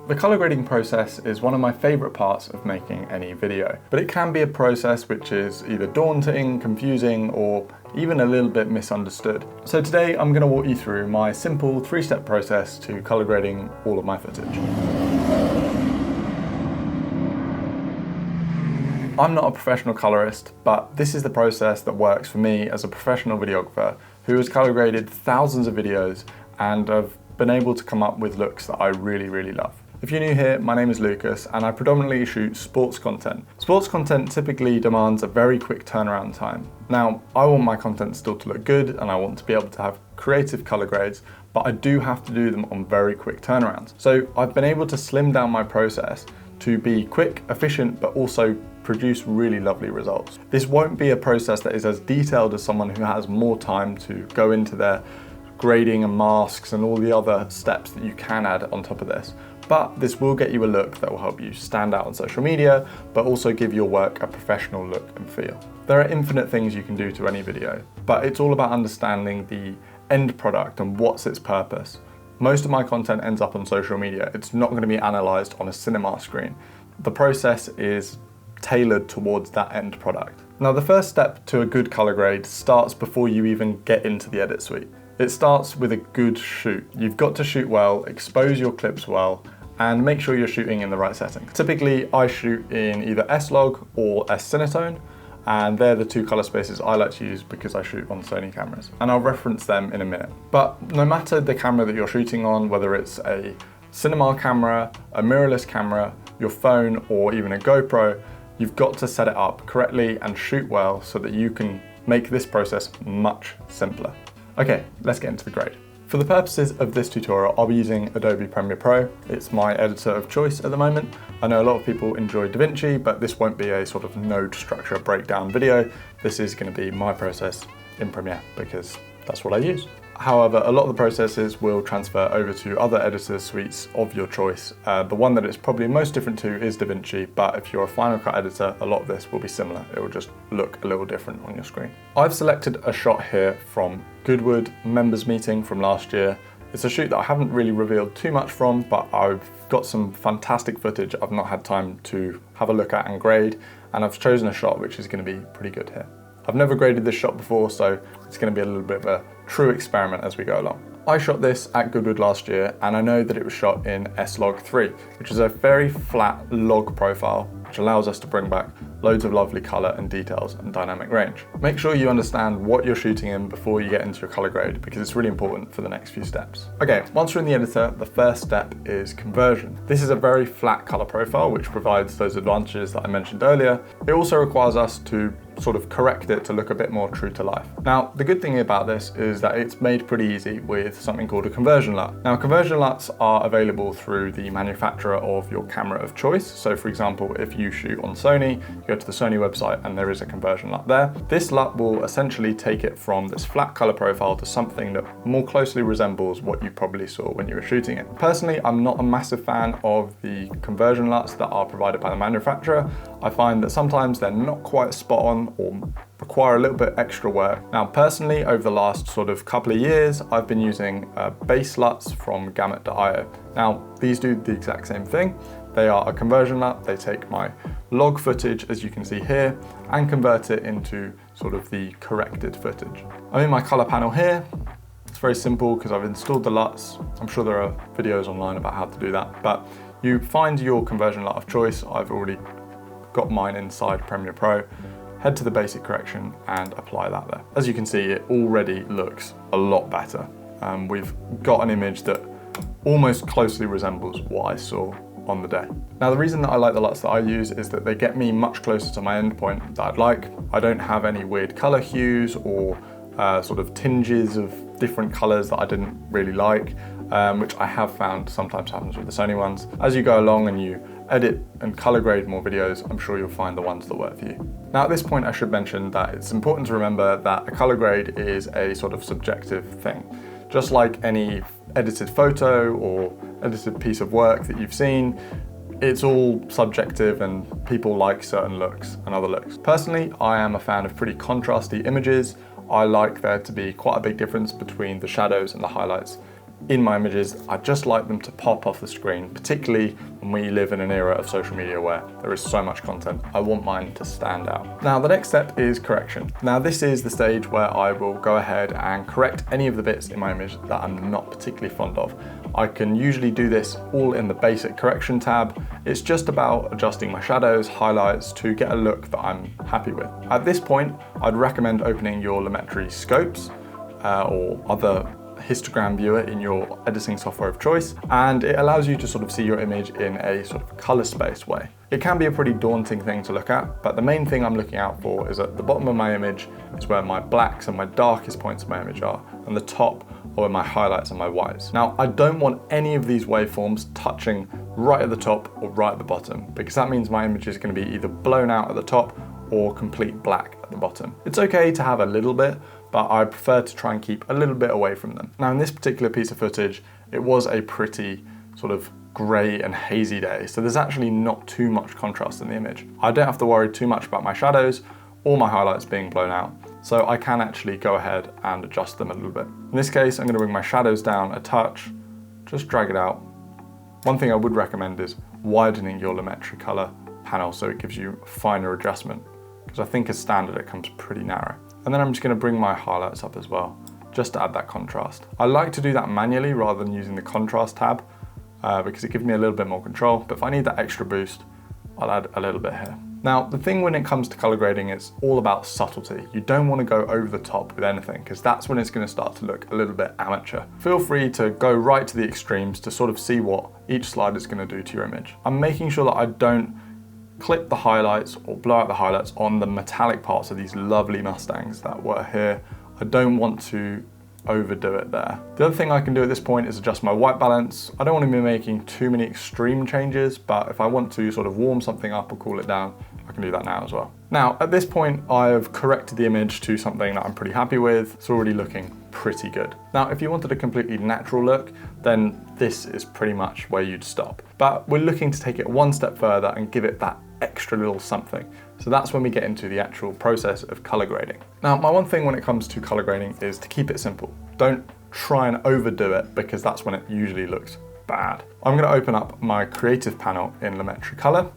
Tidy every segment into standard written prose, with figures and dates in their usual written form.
The color grading process is one of my favorite parts of making any video, but it can be a process which is either daunting, confusing, or even a little bit misunderstood. So today I'm going to walk you through my simple 3-step process to color grading all of my footage. I'm not a professional colorist, but this is the process that works for me as a professional videographer who has color graded thousands of videos and have been able to come up with looks that I really love. If you're new here, my name is Lucas and I predominantly shoot sports content. Sports content typically demands a very quick turnaround time. Now, I want my content still to look good and I want to be able to have creative color grades, but I do have to do them on very quick turnarounds. So I've been able to slim down my process to be quick, efficient, but also produce really lovely results. This won't be a process that is as detailed as someone who has more time to go into their grading and masks and all the other steps that you can add on top of this. But this will get you a look that will help you stand out on social media, but also give your work a professional look and feel. There are infinite things you can do to any video, but it's all about understanding the end product and what's its purpose. Most of my content ends up on social media. It's not going to be analyzed on a cinema screen. The process is tailored towards that end product. Now, the first step to a good color grade starts before you even get into the edit suite. It starts with a good shoot. You've got to shoot well, expose your clips well, and make sure you're shooting in the right setting. Typically, I shoot in either S-Log or S-Cinetone, and they're the two color spaces I like to use because I shoot on Sony cameras. And I'll reference them in a minute. But no matter the camera that you're shooting on, whether it's a cinema camera, a mirrorless camera, your phone, or even a GoPro, you've got to set it up correctly and shoot well so that you can make this process much simpler. Okay, let's get into the grade. For the purposes of this tutorial, I'll be using Adobe Premiere Pro. It's my editor of choice at the moment. I know a lot of people enjoy DaVinci, but this won't be a sort of node structure breakdown video. This is going to be my process in Premiere because that's what I use. However, a lot of the processes will transfer over to other editor suites of your choice. The one that it's probably most different to is DaVinci, but if you're a Final Cut editor, a lot of this will be similar. It will just look a little different on your screen. I've selected a shot here from Goodwood members meeting from last year. It's a shoot that I haven't really revealed too much from, but I've got some fantastic footage I've not had time to have a look at and grade, and I've chosen a shot which is going to be pretty good here. I've never graded this shot before, so it's going to be a little bit of a true experiment as we go along. I shot this at Goodwood last year, and I know that it was shot in S-Log 3, which is a very flat log profile, which allows us to bring back loads of lovely color and details and dynamic range. Make sure you understand what you're shooting in before you get into your color grade, because it's really important for the next few steps. Okay, once you're in the editor, the first step is conversion. This is a very flat color profile, which provides those advantages that I mentioned earlier. It also requires us to sort of correct it to look a bit more true to life. Now, the good thing about this is that it's made pretty easy with something called a conversion LUT. Now, conversion LUTs are available through the manufacturer of your camera of choice. So for example, if you shoot on Sony, you go to the Sony website and there is a conversion LUT there. This LUT will essentially take it from this flat color profile to something that more closely resembles what you probably saw when you were shooting it. Personally, I'm not a massive fan of the conversion LUTs that are provided by the manufacturer. I find that sometimes they're not quite spot on or require a little bit extra work. Now, personally, over the last sort of couple of years, I've been using base LUTs from Gamut.io. Now, these do the exact same thing. They are a conversion LUT. They take my log footage, as you can see here, and convert it into sort of the corrected footage. I'm in my color panel here. It's very simple because I've installed the LUTs. I'm sure there are videos online about how to do that, but you find your conversion LUT of choice. I've already got mine inside Premiere Pro. Head to the basic correction and apply that there. As you can see, it already looks a lot better. We've got an image that almost closely resembles what I saw on the day. Now, the reason that I like the LUTs that I use is that they get me much closer to my endpoint that I'd like. I don't have any weird color hues or sort of tinges of different colors that I didn't really like, which I have found sometimes happens with the Sony ones. As you go along and you edit and color grade more videos, I'm sure you'll find the ones that work for you. Now, at this point, I should mention that it's important to remember that a color grade is a sort of subjective thing. Just like any edited photo or edited piece of work that you've seen, it's all subjective and people like certain looks and other looks. Personally, I am a fan of pretty contrasty images. I like there to be quite a big difference between the shadows and the highlights in my images, I just like them to pop off the screen, particularly when we live in an era of social media where there is so much content. I want mine to stand out. Now, the next step is correction. Now, this is the stage where I will go ahead and correct any of the bits in my image that I'm not particularly fond of. I can usually do this all in the basic correction tab. It's just about adjusting my shadows, highlights to get a look that I'm happy with. At this point, I'd recommend opening your Lumetri scopes or other histogram viewer in your editing software of choice, and it allows you to sort of see your image in a sort of color space way. It can be a pretty daunting thing to look at, but the main thing I'm looking out for is at the bottom of my image is where my blacks and my darkest points of my image are, and the top are where my highlights and my whites. Now, I don't want any of these waveforms touching right at the top or right at the bottom, because that means my image is going to be either blown out at the top or complete black at the bottom. It's okay to have a little bit, but I prefer to try and keep a little bit away from them. Now, in this particular piece of footage, it was a pretty sort of grey and hazy day, so there's actually not too much contrast in the image. I don't have to worry too much about my shadows or my highlights being blown out, so I can actually go ahead and adjust them a little bit. In this case, I'm going to bring my shadows down a touch, just drag it out. One thing I would recommend is widening your Lumetri color panel so it gives you a finer adjustment, because I think as standard it comes pretty narrow. And then I'm just going to bring my highlights up as well, just to add that contrast. I like to do that manually rather than using the contrast tab because it gives me a little bit more control, but if I need that extra boost, I'll add a little bit here. Now, the thing when it comes to color grading, it's all about subtlety. You don't want to go over the top with anything, because that's when it's going to start to look a little bit amateur. Feel free to go right to the extremes to sort of see what each slide is going to do to your image. I'm making sure that I don't clip the highlights or blow out the highlights on the metallic parts of these lovely Mustangs that were here. I don't want to overdo it there. The other thing I can do at this point is adjust my white balance. I don't want to be making too many extreme changes, but if I want to sort of warm something up or cool it down, I can do that now as well. Now, at this point, I've corrected the image to something that I'm pretty happy with. It's already looking pretty good. Now, if you wanted a completely natural look, then this is pretty much where you'd stop. But we're looking to take it one step further and give it that extra little something. So that's when we get into the actual process of color grading. Now, my one thing when it comes to color grading is to keep it simple. Don't try and overdo it, because that's when it usually looks bad. I'm going to open up my creative panel in Lumetri Color,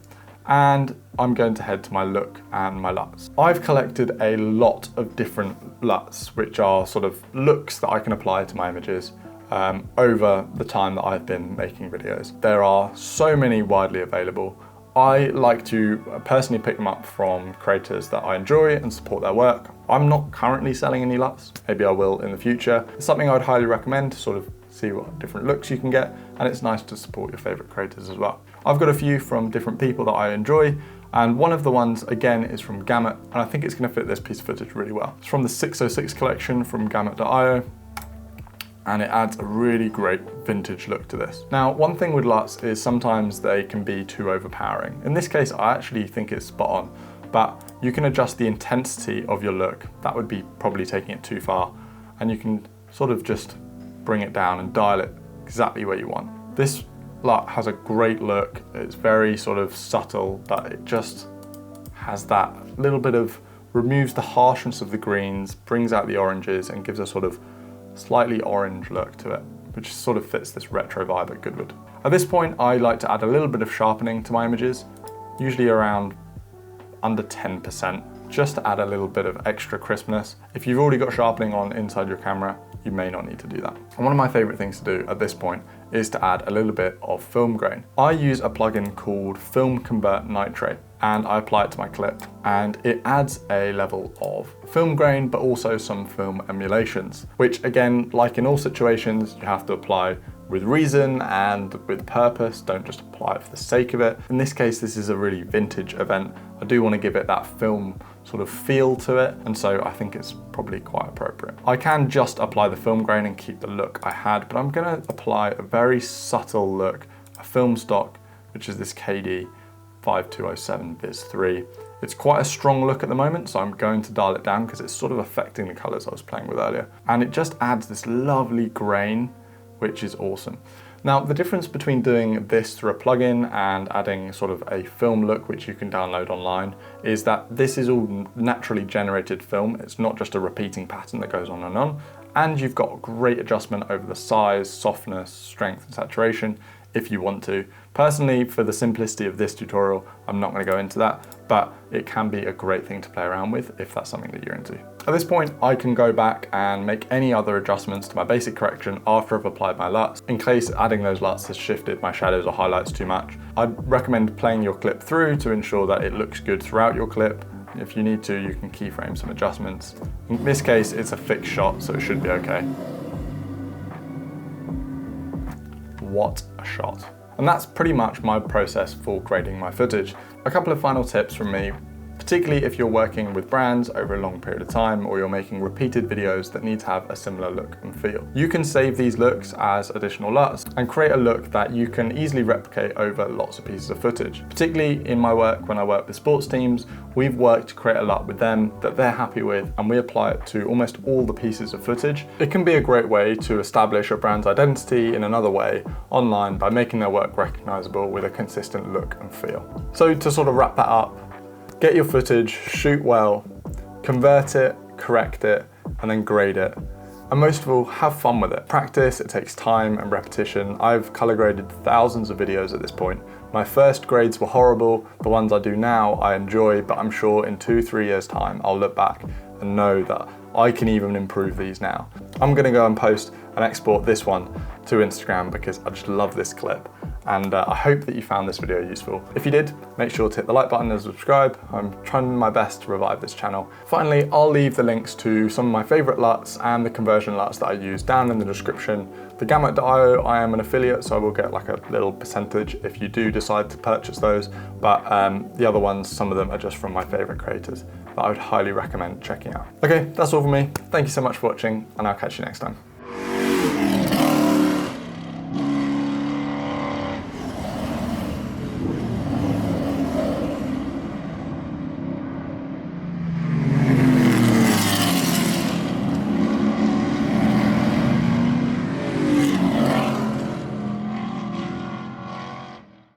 and I'm going to head to my look and my LUTs. I've collected a lot of different LUTs, which are sort of looks that I can apply to my images over the time that I've been making videos. There are so many widely available. I like to personally pick them up from creators that I enjoy and support their work. I'm not currently selling any LUTs, maybe I will in the future. It's something I would highly recommend to sort of see what different looks you can get, and it's nice to support your favorite creators as well. I've got a few from different people that I enjoy, and one of the ones again is from Gamut, and I think it's going to fit this piece of footage really well. It's from the 606 collection from Gamut.io. And it adds a really great vintage look to this. Now, one thing with LUTs is sometimes they can be too overpowering. In this case, I actually think it's spot on, but you can adjust the intensity of your look. That would be probably taking it too far, and you can sort of just bring it down and dial it exactly where you want. This LUT has a great look. It's very sort of subtle, but it just has that little bit of, removes the harshness of the greens, brings out the oranges, and gives a sort of slightly orange look to it, which sort of fits this retro vibe at Goodwood. At this point, I like to add a little bit of sharpening to my images, usually around under 10%, just to add a little bit of extra crispness. If you've already got sharpening on inside your camera, you may not need to do that. And one of my favorite things to do at this point is to add a little bit of film grain. I use a plugin called Film Convert Nitrate, and I apply it to my clip, and it adds a level of film grain, but also some film emulations, which again, like in all situations, you have to apply with reason and with purpose. Don't just apply it for the sake of it. In this case, this is a really vintage event. I do want to give it that film sort of feel to it, and so I think it's probably quite appropriate. I can just apply the film grain and keep the look I had, but I'm going to apply a very subtle look, a film stock, which is this KD 5207 Viz 3. It's quite a strong look at the moment, so I'm going to dial it down because it's sort of affecting the colors I was playing with earlier. And it just adds this lovely grain, which is awesome. Now, the difference between doing this through a plugin and adding sort of a film look, which you can download online, is that this is all naturally generated film. It's not just a repeating pattern that goes on, and you've got great adjustment over the size, softness, strength, and saturation if you want to. Personally, for the simplicity of this tutorial, I'm not going to go into that, but it can be a great thing to play around with if that's something that you're into. At this point, I can go back and make any other adjustments to my basic correction after I've applied my LUTs, in case adding those LUTs has shifted my shadows or highlights too much. I'd recommend playing your clip through to ensure that it looks good throughout your clip. If you need to, you can keyframe some adjustments. In this case, it's a fixed shot, so it should be okay. What a shot. And that's pretty much my process for grading my footage. A couple of final tips from me, particularly if you're working with brands over a long period of time or you're making repeated videos that need to have a similar look and feel. You can save these looks as additional LUTs and create a look that you can easily replicate over lots of pieces of footage. Particularly in my work, when I work with sports teams, we've worked to create a LUT with them that they're happy with, and we apply it to almost all the pieces of footage. It can be a great way to establish a brand's identity in another way online by making their work recognizable with a consistent look and feel. So to sort of wrap that up, get your footage, shoot well, convert it, correct it, and then grade it. And most of all, have fun with it. Practice, it takes time and repetition. I've color graded thousands of videos at this point. My first grades were horrible. The ones I do now, I enjoy, but I'm sure in 2-3 years' time, I'll look back and know that I can even improve these now. I'm gonna go and post and export this one to Instagram because I just love this clip. And I hope that you found this video useful. If you did, make sure to hit the like button and subscribe. I'm trying my best to revive this channel. Finally, I'll leave the links to some of my favorite LUTs and the conversion LUTs that I use down in the description. The Gamut.io, I am an affiliate, so I will get like a little percentage if you do decide to purchase those. But the other ones, some of them are just from my favorite creators that I would highly recommend checking out. Okay, that's all from me. Thank you so much for watching, and I'll catch you next time.